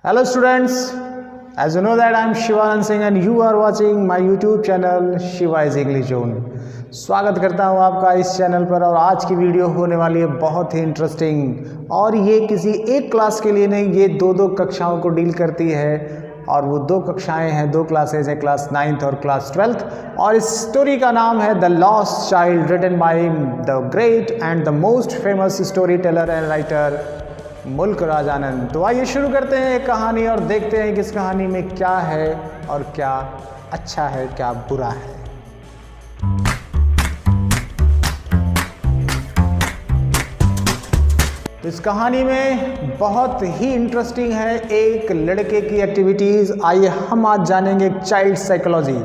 Hello students, as you know that I am Shivanand Singh and you are watching my YouTube channel Shiva is English Zone। स्वागत करता हूं आपका इस channel पर और आज की वीडियो होने वाली है बहुत ही इंटरेस्टिंग और ये किसी एक क्लास के लिए नहीं, ये दो कक्षाओं को डील करती है और वो दो कक्षाएं हैं, दो क्लासेज हैं, क्लास 9th और क्लास 12th। और इस स्टोरी का नाम है the lost child, written by the great and the most famous story teller and writer Mulk Raj आनंद। तो आइए शुरू करते हैं एक कहानी और देखते हैं कि इस कहानी में क्या है और क्या अच्छा है क्या बुरा है। तो इस कहानी में बहुत ही इंटरेस्टिंग है एक लड़के की एक्टिविटीज़। आइए हम आज जानेंगे एक चाइल्ड साइकोलॉजी।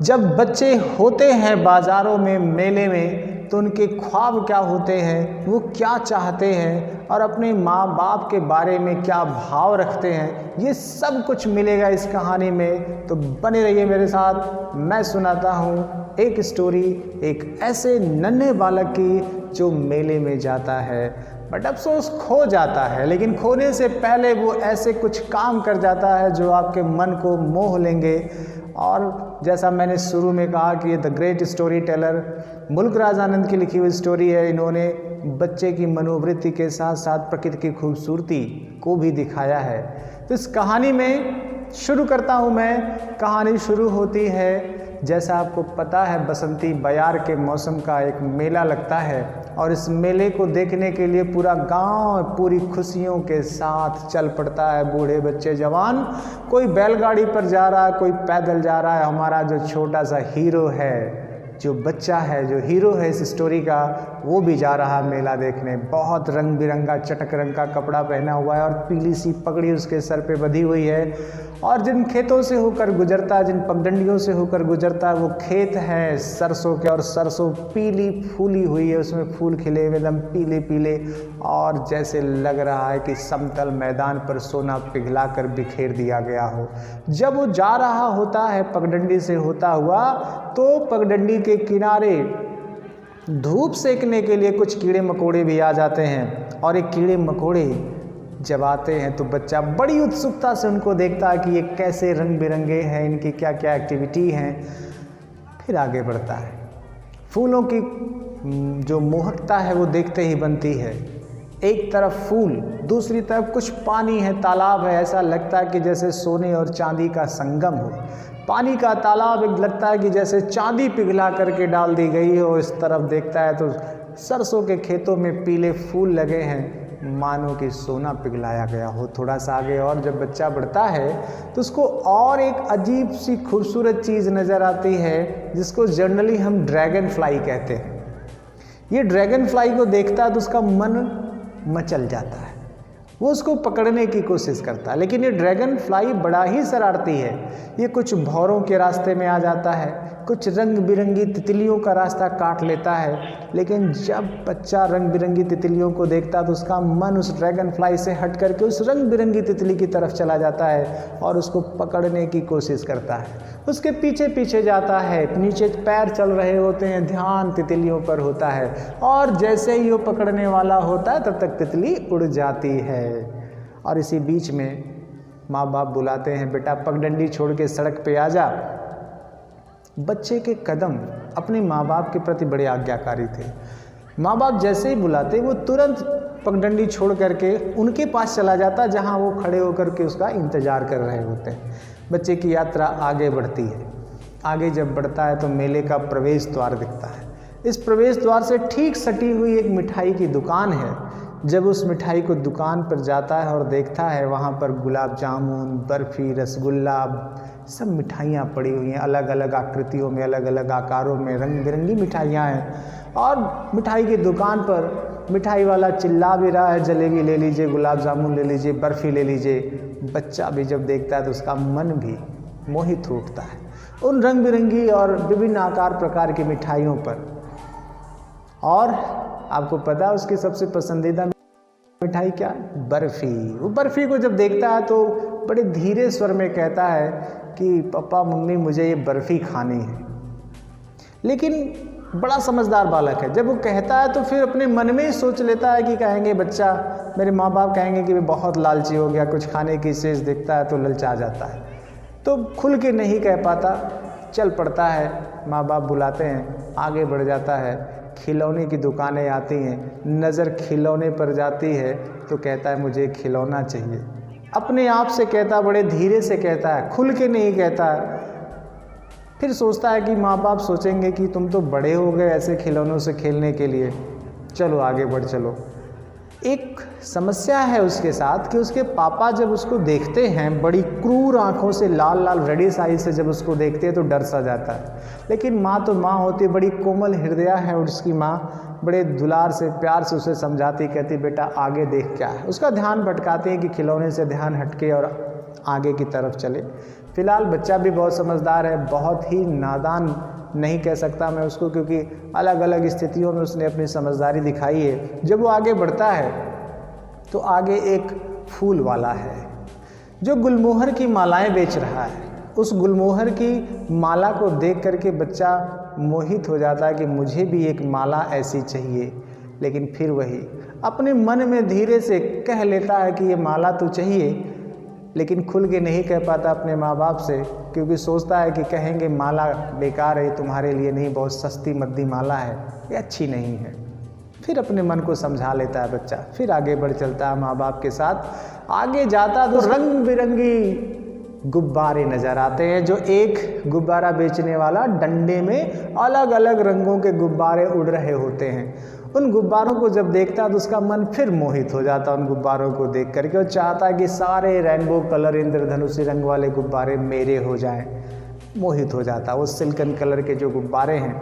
जब बच्चे होते हैं बाज़ारों में, मेले में, तो उनके ख्वाब क्या होते हैं, वो क्या चाहते हैं और अपने माँ बाप के बारे में क्या भाव रखते हैं, ये सब कुछ मिलेगा इस कहानी में। तो बने रहिए मेरे साथ। मैं सुनाता हूँ एक स्टोरी एक ऐसे नन्हे बालक की जो मेले में जाता है, बट अफसोस खो जाता है, लेकिन खोने से पहले वो ऐसे कुछ काम कर जाता है जो आपके मन को मोह लेंगे। और जैसा मैंने शुरू में कहा कि ये द ग्रेट स्टोरी टेलर मुल्क राज आनंद की लिखी हुई स्टोरी है। इन्होंने बच्चे की मनोवृत्ति के साथ साथ प्रकृति की खूबसूरती को भी दिखाया है। तो इस कहानी में शुरू करता हूँ मैं। कहानी शुरू होती है, जैसा आपको पता है, बसंती बयार के मौसम का एक मेला लगता है और इस मेले को देखने के लिए पूरा गांव पूरी खुशियों के साथ चल पड़ता है। बूढ़े बच्चे जवान, कोई बैलगाड़ी पर जा रहा है, कोई पैदल जा रहा है। हमारा जो छोटा सा हीरो है, जो बच्चा है, जो हीरो है इस स्टोरी का, वो भी जा रहा है मेला देखने। बहुत रंग बिरंगा चटक रंग का कपड़ा पहना हुआ है और पीली सी पगड़ी उसके सर पे बंधी हुई है। और जिन खेतों से होकर गुजरता है, जिन पगडंडियों से होकर गुजरता है, वो खेत हैं सरसों के, और सरसों पीली फूली हुई है, उसमें फूल खिले हुए एकदम पीले पीले, और जैसे लग रहा है कि समतल मैदान पर सोना पिघला कर बिखेर दिया गया हो। जब वो जा रहा होता है पगडंडी से होता हुआ, तो पगडंडी के किनारे धूप सेकने के लिए कुछ कीड़े मकोड़े भी आ जाते हैं। और एक कीड़े मकोड़े जब आते हैं तो बच्चा बड़ी उत्सुकता से उनको देखता है कि ये कैसे रंग बिरंगे हैं, इनकी क्या क्या एक्टिविटी हैं। फिर आगे बढ़ता है। फूलों की जो मोहकता है वो देखते ही बनती है। एक तरफ फूल, दूसरी तरफ कुछ पानी है, तालाब है। ऐसा लगता है कि जैसे सोने और चांदी का संगम हो। पानी का तालाब एक लगता है कि जैसे चांदी पिघला करके डाल दी गई हो। इस तरफ देखता है तो सरसों के खेतों में पीले फूल लगे हैं, मानो कि सोना पिघलाया गया हो। थोड़ा सा आगे और जब बच्चा बढ़ता है तो उसको और एक अजीब सी खूबसूरत चीज़ नज़र आती है, जिसको जनरली हम ड्रैगन फ्लाई कहते हैं। ये ड्रैगन फ्लाई को देखता है तो उसका मन मचल जाता है, वो उसको पकड़ने की कोशिश करता है। लेकिन ये ड्रैगन फ्लाई बड़ा ही शरारती है। ये कुछ भौरों के रास्ते में आ जाता है, कुछ रंग बिरंगी तितलियों का रास्ता काट लेता है। लेकिन जब बच्चा रंग बिरंगी तितलियों को देखता है तो उसका मन उस ड्रैगन फ्लाई से हट करके उस रंग बिरंगी तितली की तरफ चला जाता है और उसको पकड़ने की कोशिश करता है। उसके पीछे पीछे जाता है, नीचे पैर चल रहे होते हैं, ध्यान तितलियों पर होता है, और जैसे ही वो पकड़ने वाला होता है तब तक तितली उड़ जाती है। और इसी बीच में माँ बाप बुलाते हैं, बेटा पगडंडी छोड़ के सड़क पे आ जा। बच्चे के कदम अपने माँ बाप के प्रति बड़े आज्ञाकारी थे। माँ बाप जैसे ही बुलाते वो तुरंत पगडंडी छोड़ करके उनके पास चला जाता, जहाँ वो खड़े होकर के उसका इंतज़ार कर रहे होते हैं। बच्चे की यात्रा आगे बढ़ती है। आगे जब बढ़ता है तो मेले का प्रवेश द्वार दिखता है। इस प्रवेश द्वार से ठीक सटी हुई एक मिठाई की दुकान है। जब उस मिठाई को दुकान पर जाता है और देखता है, वहाँ पर गुलाब जामुन, बर्फ़ी, रसगुल्ला, सब मिठाइयाँ पड़ी हुई हैं, अलग अलग आकृतियों में, अलग अलग आकारों में, रंग बिरंगी मिठाइयाँ हैं। और मिठाई की दुकान पर मिठाई वाला चिल्ला भी रहा है, जलेबी ले लीजिए, गुलाब जामुन ले लीजिए, बर्फ़ी ले लीजिए। बच्चा भी जब देखता है तो उसका मन भी मोहित उठता है उन रंग बिरंगी और विभिन्न आकार प्रकार की मिठाइयों पर। और आपको पता है उसकी सबसे पसंदीदा मिठाई क्या है? बर्फ़ी। वो बर्फ़ी को जब देखता है तो बड़े धीरे स्वर में कहता है कि पापा मम्मी मुझे ये बर्फ़ी खानी है। लेकिन बड़ा समझदार बालक है। जब वो कहता है तो फिर अपने मन में ही सोच लेता है कि कहेंगे बच्चा, मेरे माँ बाप कहेंगे कि वे बहुत लालची हो गया, कुछ खाने की चीज़ देखता है तो ललचा जाता है, तो खुल के नहीं कह पाता, चल पड़ता है। माँ बाप बुलाते हैं, आगे बढ़ जाता है। खिलौने की दुकानें आती हैं, नज़र खिलौने पर जाती है तो कहता है मुझे खिलौना चाहिए। अपने आप से कहता, बड़े धीरे से कहता है, खुल के नहीं कहता। फिर सोचता है कि माँ बाप सोचेंगे कि तुम तो बड़े हो गए ऐसे खिलौनों से खेलने के लिए, चलो आगे बढ़ चलो। एक समस्या है उसके साथ कि उसके पापा जब उसको देखते हैं, बड़ी क्रूर आंखों से, लाल लाल रेडिश आई से जब उसको देखते हैं तो डर सा जाता है। लेकिन माँ तो माँ होती, बड़ी कोमल हृदय है उसकी माँ, बड़े दुलार से प्यार से उसे समझाती, कहती बेटा आगे देख क्या है। उसका ध्यान भटकाते हैं कि खिलौने से ध्यान हटके और आगे की तरफ चले। फिलहाल बच्चा भी बहुत समझदार है, बहुत ही नादान नहीं कह सकता मैं उसको, क्योंकि अलग अलग स्थितियों में उसने अपनी समझदारी दिखाई है। जब वो आगे बढ़ता है तो आगे एक फूल वाला है जो गुलमोहर की मालाएं बेच रहा है। उस गुलमोहर की माला को देख करके बच्चा मोहित हो जाता है कि मुझे भी एक माला ऐसी चाहिए। लेकिन फिर वही अपने मन में धीरे से कह लेता है कि ये माला तो चाहिए, लेकिन खुल के नहीं कह पाता अपने माँ बाप से, क्योंकि सोचता है कि कहेंगे माला बेकार है, तुम्हारे लिए नहीं, बहुत सस्ती मद्दी माला है, ये अच्छी नहीं है। फिर अपने मन को समझा लेता है बच्चा, फिर आगे बढ़ चलता है माँ बाप के साथ। आगे जाता तो रंग बिरंगी गुब्बारे नज़र आते हैं, जो एक गुब्बारा बेचने वाला डंडे में अलग अलग रंगों के गुब्बारे उड़ रहे होते हैं। उन गुब्बारों को जब देखता है तो उसका मन फिर मोहित हो जाता है उन गुब्बारों को देख करके, और चाहता है कि सारे रेनबो कलर इंद्रधनुषी रंग वाले गुब्बारे मेरे हो जाएं। मोहित हो जाता है वो सिल्कन कलर के जो गुब्बारे हैं।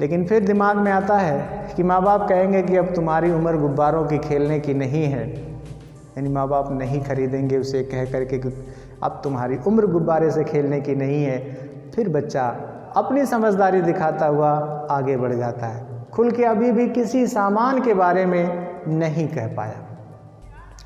लेकिन फिर दिमाग में आता है कि माँ बाप कहेंगे कि अब तुम्हारी उम्र गुब्बारों की खेलने की नहीं है, यानी माँ बाप नहीं खरीदेंगे उसे कह करके कि अब तुम्हारी उम्र गुब्बारे से खेलने की नहीं है। फिर बच्चा अपनी समझदारी दिखाता हुआ आगे बढ़ जाता है, खुल के अभी भी किसी सामान के बारे में नहीं कह पाया।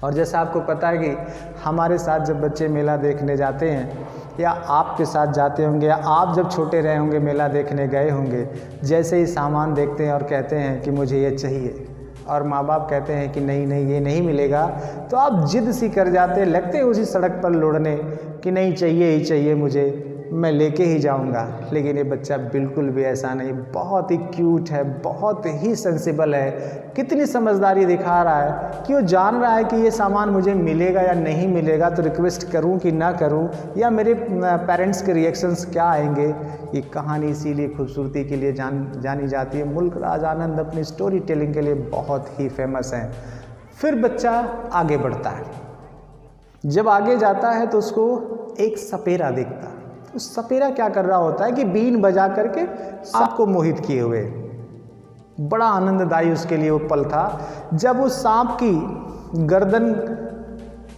और जैसा आपको पता है कि हमारे साथ जब बच्चे मेला देखने जाते हैं, या आपके साथ जाते होंगे, या आप जब छोटे रहे होंगे मेला देखने गए होंगे, जैसे ही सामान देखते हैं और कहते हैं कि मुझे ये चाहिए, और माँ बाप कहते हैं कि नहीं नहीं ये नहीं मिलेगा, तो आप जिद सी कर जाते, लगते उसी सड़क पर लौड़ने कि नहीं चाहिए ही चाहिए मुझे, मैं लेके ही जाऊंगा। लेकिन ये बच्चा बिल्कुल भी ऐसा नहीं, बहुत ही क्यूट है, बहुत ही सेंसिबल है। कितनी समझदारी दिखा रहा है कि वो जान रहा है कि ये सामान मुझे मिलेगा या नहीं मिलेगा, तो रिक्वेस्ट करूं कि ना करूं, या मेरे पेरेंट्स के रिएक्शंस क्या आएंगे। ये कहानी इसीलिए खूबसूरती के लिए जानी जाती है। मुल्क राज आनंद अपनी स्टोरी टेलिंग के लिए बहुत ही फेमस हैं। फिर बच्चा आगे बढ़ता है, जब आगे जाता है तो उसको एक सपेरा दिखता है। उस सपेरा क्या कर रहा होता है कि बीन बजा करके सबको मोहित किए हुए। बड़ा आनंददायी उसके लिए वो पल था जब उस सांप की गर्दन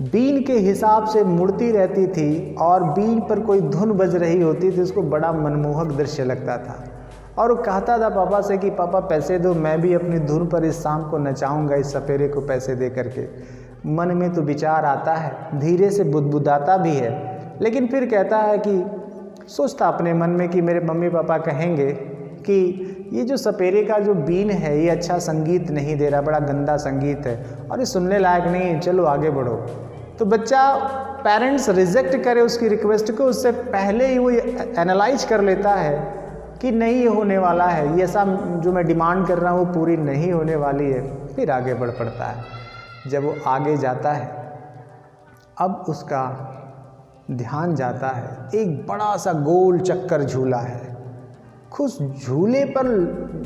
बीन के हिसाब से मुड़ती रहती थी और बीन पर कोई धुन बज रही होती थी। उसको बड़ा मनमोहक दृश्य लगता था और वो कहता था पापा से कि पापा पैसे दो, मैं भी अपनी धुन पर इस सांप को नचाऊंगा, इस सपेरे को पैसे दे करके। मन में तो विचार आता है, धीरे से बुदबुदाता भी है, लेकिन फिर कहता है कि सोचता अपने मन में कि मेरे मम्मी पापा कहेंगे कि ये जो सपेरे का जो बीन है ये अच्छा संगीत नहीं दे रहा, बड़ा गंदा संगीत है और ये सुनने लायक नहीं है, चलो आगे बढ़ो। तो बच्चा पेरेंट्स रिजेक्ट करे उसकी रिक्वेस्ट को, उससे पहले ही वो एनालाइज कर लेता है कि नहीं ये होने वाला है, ये ऐसा जो मैं डिमांड कर रहा हूँ वो पूरी नहीं होने वाली है। फिर आगे बढ़ पड़ता है। जब वो आगे जाता है अब उसका ध्यान जाता है एक बड़ा सा गोल चक्कर झूला है। खुश झूले पर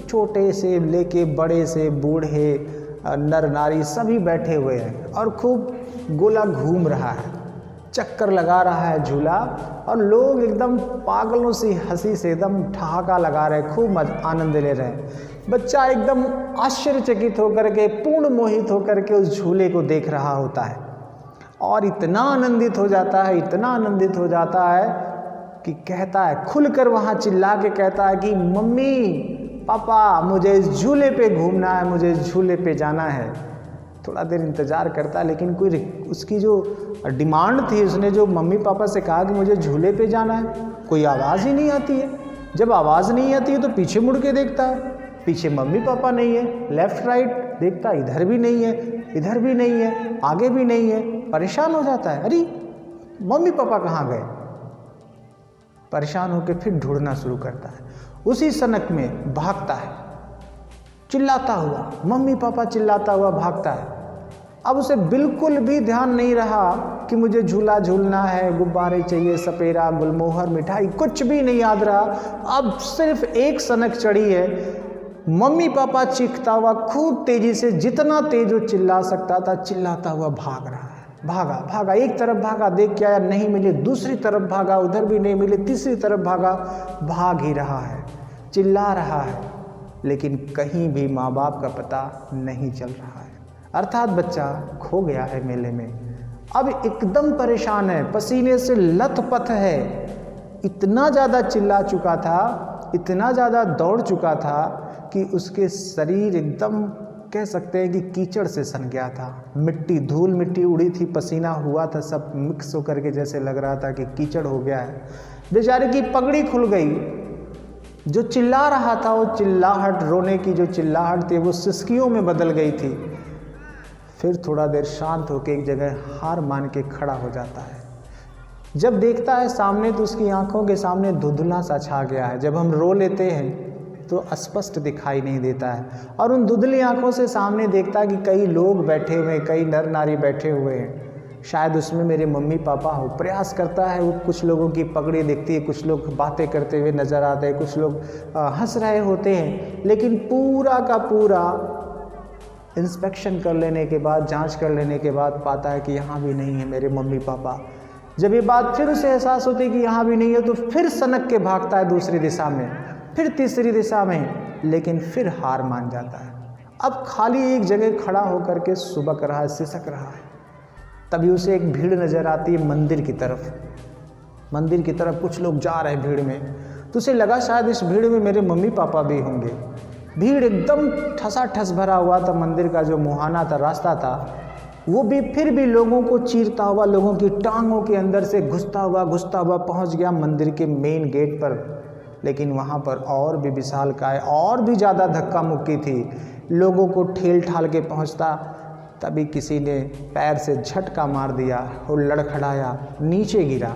छोटे से लेके बड़े से बूढ़े नर नारी सभी बैठे हुए हैं और खूब गोला घूम रहा है, चक्कर लगा रहा है झूला और लोग एकदम पागलों सी हंसी से एकदम ठहाका लगा रहे, खूब आनंद ले रहे हैं। बच्चा एकदम आश्चर्यचकित होकर के, पूर्ण मोहित होकर के उस झूले को देख रहा होता है और इतना आनंदित हो जाता है, इतना आनंदित हो जाता है कि कहता है, खुलकर वहाँ चिल्ला के कहता है कि मम्मी पापा मुझे इस झूले पे घूमना है, मुझे इस झूले पे जाना है। थोड़ा देर इंतज़ार करता है लेकिन कोई उसकी जो डिमांड थी, उसने जो मम्मी पापा से कहा कि मुझे झूले पे जाना है, कोई आवाज़ ही नहीं आती है। जब आवाज़ नहीं आती है तो पीछे मुड़ के देखता है, पीछे मम्मी पापा नहीं है, लेफ्ट राइट देखता है, इधर भी नहीं है, इधर भी नहीं है, आगे भी नहीं है, परेशान हो जाता है, अरे मम्मी पापा कहाँ गए। परेशान होकर फिर ढूंढना शुरू करता है, उसी सनक में भागता है, चिल्लाता हुआ, मम्मी पापा चिल्लाता हुआ भागता है। अब उसे बिल्कुल भी ध्यान नहीं रहा कि मुझे झूला झूलना है, गुब्बारे चाहिए, सपेरा, गुलमोहर, मिठाई, कुछ भी नहीं याद रहा। अब सिर्फ एक सनक चढ़ी है, मम्मी पापा चीखता हुआ खूब तेजी से, जितना तेज वो चिल्ला सकता था चिल्लाता हुआ भाग रहा है। भागा भागा, एक तरफ भागा, देख के आया नहीं मिले, दूसरी तरफ भागा, उधर भी नहीं मिले, तीसरी तरफ भागा, भाग ही रहा है, चिल्ला रहा है, लेकिन कहीं भी माँ बाप का पता नहीं चल रहा है। अर्थात बच्चा खो गया है मेले में, अब एकदम परेशान है, पसीने से लथपथ है, इतना ज़्यादा चिल्ला चुका था, इतना ज़्यादा दौड़ चुका था कि उसके शरीर एकदम कह सकते हैं कि कीचड़ से सन गया था। मिट्टी, धूल मिट्टी उड़ी थी, पसीना हुआ था, सब मिक्स होकर के जैसे लग रहा था कि कीचड़ हो गया है। बेचारे की पगड़ी खुल गई, जो चिल्ला रहा था वो चिल्लाहट, रोने की जो चिल्लाहट थी वो सिसकियों में बदल गई थी। फिर थोड़ा देर शांत होकर एक जगह हार मान के खड़ा हो जाता है। जब देखता है सामने तो उसकी आंखों के सामने धुंधला सा छा गया है। जब हम रो लेते हैं तो स्पष्ट दिखाई नहीं देता है, और उन धुंधली आंखों से सामने देखता है कि कई लोग बैठे हुए हैं, कई नर नारी बैठे हुए हैं, शायद उसमें मेरे मम्मी पापा हो। प्रयास करता है वो, कुछ लोगों की पगड़ी दिखती है, कुछ लोग बातें करते हुए नज़र आते हैं, कुछ लोग हंस रहे होते हैं, लेकिन पूरा का पूरा इंस्पेक्शन कर लेने के बाद, जांच कर लेने के बाद पाता है कि यहाँ भी नहीं है मेरे मम्मी पापा। जब ये बात फिर उसे एहसास होती है कि यहाँ भी नहीं है, तो फिर सनक के भागता है दूसरी दिशा में, फिर तीसरी दिशा में, लेकिन फिर हार मान जाता है। अब खाली एक जगह खड़ा होकर के सुबक रहा है, सिसक रहा है। तभी उसे एक भीड़ नज़र आती है मंदिर की तरफ। मंदिर की तरफ कुछ लोग जा रहे हैं भीड़ में, तो उसे लगा शायद इस भीड़ में मेरे मम्मी पापा भी होंगे। भीड़ एकदम ठसाठस भरा हुआ था, मंदिर का जो मुहाना था, रास्ता था, वो भी फिर भी लोगों को चीरता हुआ, लोगों की टांगों के अंदर से घुसता हुआ पहुंच गया मंदिर के मेन गेट पर। लेकिन वहाँ पर और भी विशालकाय, और भी ज़्यादा धक्का मुक्की थी, लोगों को ठेल ठाल के पहुँचता। तभी किसी ने पैर से झटका मार दिया और लड़खड़ाया, नीचे गिरा,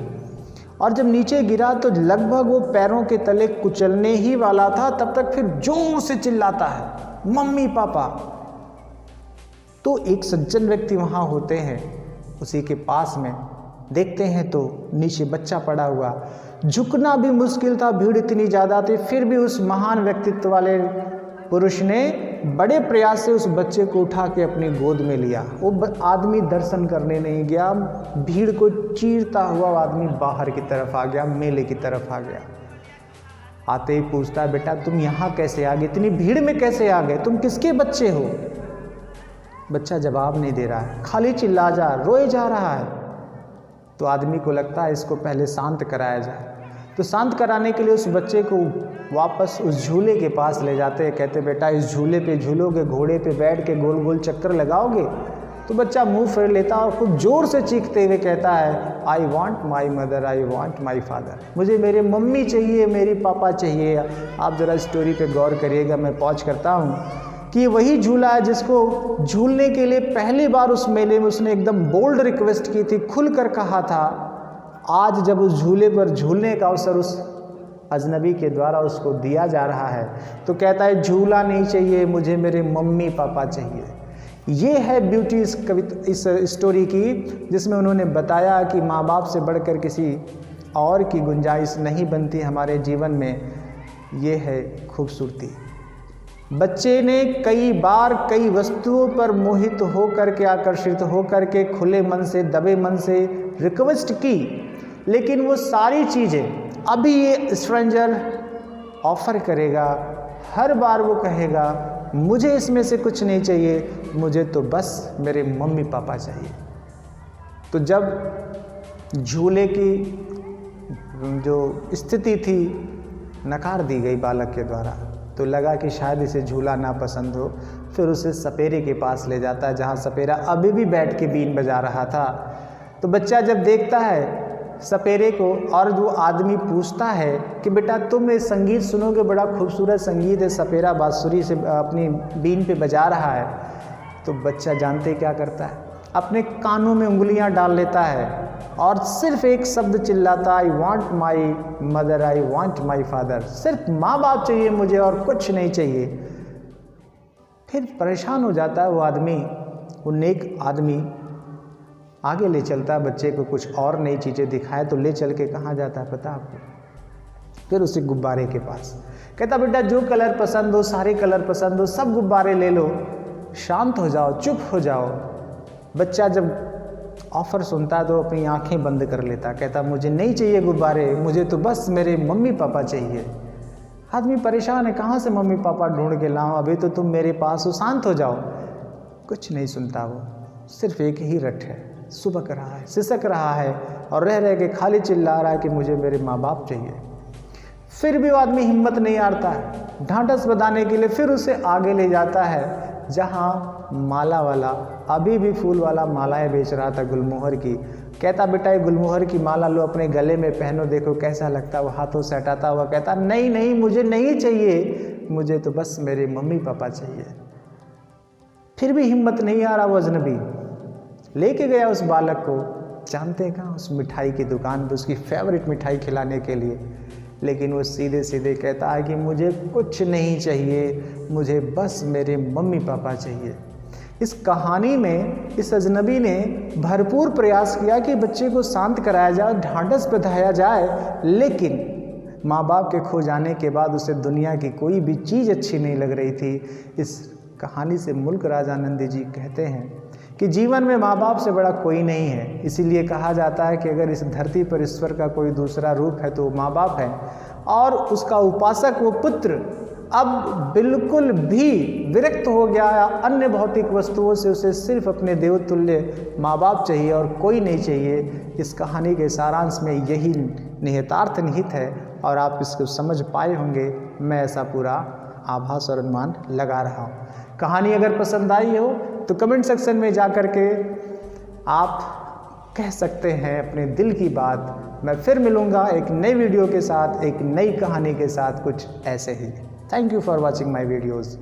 और जब नीचे गिरा तो लगभग वो पैरों के तले कुचलने ही वाला था, तब तक फिर जोर से चिल्लाता है मम्मी पापा। तो एक सज्जन व्यक्ति वहाँ होते हैं, उसी के पास में देखते हैं तो नीचे बच्चा पड़ा हुआ, झुकना भी मुश्किल था, भीड़ इतनी ज़्यादा थी, फिर भी उस महान व्यक्तित्व वाले पुरुष ने बड़े प्रयास से उस बच्चे को उठा के अपनी गोद में लिया। वो आदमी दर्शन करने नहीं गया, भीड़ को चीरता हुआ आदमी बाहर की तरफ आ गया, मेले की तरफ आ गया। आते ही पूछता है, बेटा तुम यहाँ कैसे आ गए, इतनी भीड़ में कैसे आ गए, तुम किसके बच्चे हो? बच्चा जवाब नहीं दे रहा है, खाली चिल्ला जा, रोए जा रहा है। तो आदमी को लगता है इसको पहले शांत कराया जाए। तो शांत कराने के लिए उस बच्चे को वापस उस झूले के पास ले जाते हैं। कहते बेटा इस झूले पे झूलोगे, घोड़े पे बैठ के गोल गोल चक्कर लगाओगे? तो बच्चा मुंह फेर लेता और खूब जोर से चीखते हुए कहता है, I want my mother, I want my father. मुझे मेरे मम्मी चाहिए, मेरे पापा चाहिए। आप ज़रा स्टोरी पे गौर करिएगा, मैं पॉज करता हूँ कि वही झूला है जिसको झूलने के लिए पहली बार उस मेले में उसने एकदम बोल्ड रिक्वेस्ट की थी, खुलकर कहा था। आज जब उस झूले पर झूलने का अवसर उस अजनबी के द्वारा उसको दिया जा रहा है तो कहता है झूला नहीं चाहिए, मुझे मेरे मम्मी पापा चाहिए। ये है ब्यूटी इस कविता, इस स्टोरी की, जिसमें उन्होंने बताया कि माँ बाप से बढ़कर किसी और की गुंजाइश नहीं बनती हमारे जीवन में। ये है खूबसूरती। बच्चे ने कई बार कई वस्तुओं पर मोहित होकर के, आकर्षित होकर के, खुले मन से, दबे मन से रिक्वेस्ट की, लेकिन वो सारी चीज़ें अभी ये स्ट्रेंजर ऑफर करेगा। हर बार वो कहेगा मुझे इसमें से कुछ नहीं चाहिए, मुझे तो बस मेरे मम्मी पापा चाहिए। तो जब झूले की जो स्थिति थी नकार दी गई बालक के द्वारा, तो लगा कि शायद इसे झूला ना पसंद हो। फिर उसे सपेरे के पास ले जाता है, जहाँ सपेरा अभी भी बैठ के बीन बजा रहा था। तो बच्चा जब देखता है सपेरे को, और वो आदमी पूछता है कि बेटा तुम ये संगीत सुनोगे, बड़ा खूबसूरत संगीत है, सपेरा बांसुरी से अपनी बीन पे बजा रहा है। तो बच्चा जानते क्या करता है, अपने कानों में उंगलियां डाल लेता है और सिर्फ एक शब्द चिल्लाता, I want my mother, I want my father. सिर्फ माँ बाप चाहिए मुझे और कुछ नहीं चाहिए। फिर परेशान हो जाता है वो आदमी, वो नेक आदमी आगे ले चलता है बच्चे को, कुछ और नई चीज़ें दिखाए तो ले चल के कहाँ जाता है पता आपको? फिर उसे गुब्बारे के पास कहता, बेटा जो कलर पसंद हो, सारे कलर पसंद हो, सब गुब्बारे ले लो, शांत हो जाओ, चुप हो जाओ। बच्चा जब ऑफ़र सुनता है तो अपनी आंखें बंद कर लेता, कहता मुझे नहीं चाहिए गुब्बारे, मुझे तो बस मेरे मम्मी पापा चाहिए। आदमी परेशान है, कहाँ से मम्मी पापा ढूंढ के लाऊं, अभी तो तुम मेरे पास हो, शांत हो जाओ। कुछ नहीं सुनता वो, सिर्फ एक ही रट है, सुबक रहा है, सिसक रहा है और रह रह के खाली चिल्ला रहा है कि मुझे मेरे माँ बाप चाहिए। फिर भी वो आदमी हिम्मत नहीं हारता है, ढांढस बंधाने के लिए फिर उसे आगे ले जाता है जहाँ माला वाला अभी भी फूल वाला मालाएं बेच रहा था गुलमोहर की। कहता बेटा ये गुलमोहर की माला लो, अपने गले में पहनो, देखो कैसा लगता है। वो हाथों से हटाता हुआ कहता, नहीं नहीं मुझे नहीं चाहिए, मुझे तो बस मेरे मम्मी पापा चाहिए। फिर भी हिम्मत नहीं आ रहा वो अजनबी, लेके गया उस बालक को, जानते हैं कहाँ, उस मिठाई की दुकान पर उसकी फेवरेट मिठाई खिलाने के लिए। लेकिन वो सीधे सीधे कहता है कि मुझे कुछ नहीं चाहिए, मुझे बस मेरे मम्मी पापा चाहिए। इस कहानी में इस अजनबी ने भरपूर प्रयास किया कि बच्चे को शांत कराया जाए, ढांढस बंधाया जाए, लेकिन माँ बाप के खो जाने के बाद उसे दुनिया की कोई भी चीज़ अच्छी नहीं लग रही थी। इस कहानी से मुल्क राजानंद जी कहते हैं कि जीवन में माँ बाप से बड़ा कोई नहीं है। इसीलिए कहा जाता है कि अगर इस धरती पर ईश्वर का कोई दूसरा रूप है तो माँ बाप है, और उसका उपासक वो पुत्र अब बिल्कुल भी विरक्त हो गया अन्य भौतिक वस्तुओं से, उसे सिर्फ अपने देवतुल्य माँ बाप चाहिए और कोई नहीं चाहिए। इस कहानी के सारांश में यही निहितार्थ निहित है और आप इसको समझ पाए होंगे, मैं ऐसा पूरा आभास और अनुमान लगा रहा हूँ। कहानी अगर पसंद आई हो तो कमेंट सेक्शन में जा कर के आप कह सकते हैं अपने दिल की बात। मैं फिर मिलूँगा एक नई वीडियो के साथ, एक नई कहानी के साथ, कुछ ऐसे ही। Thank you for watching my videos.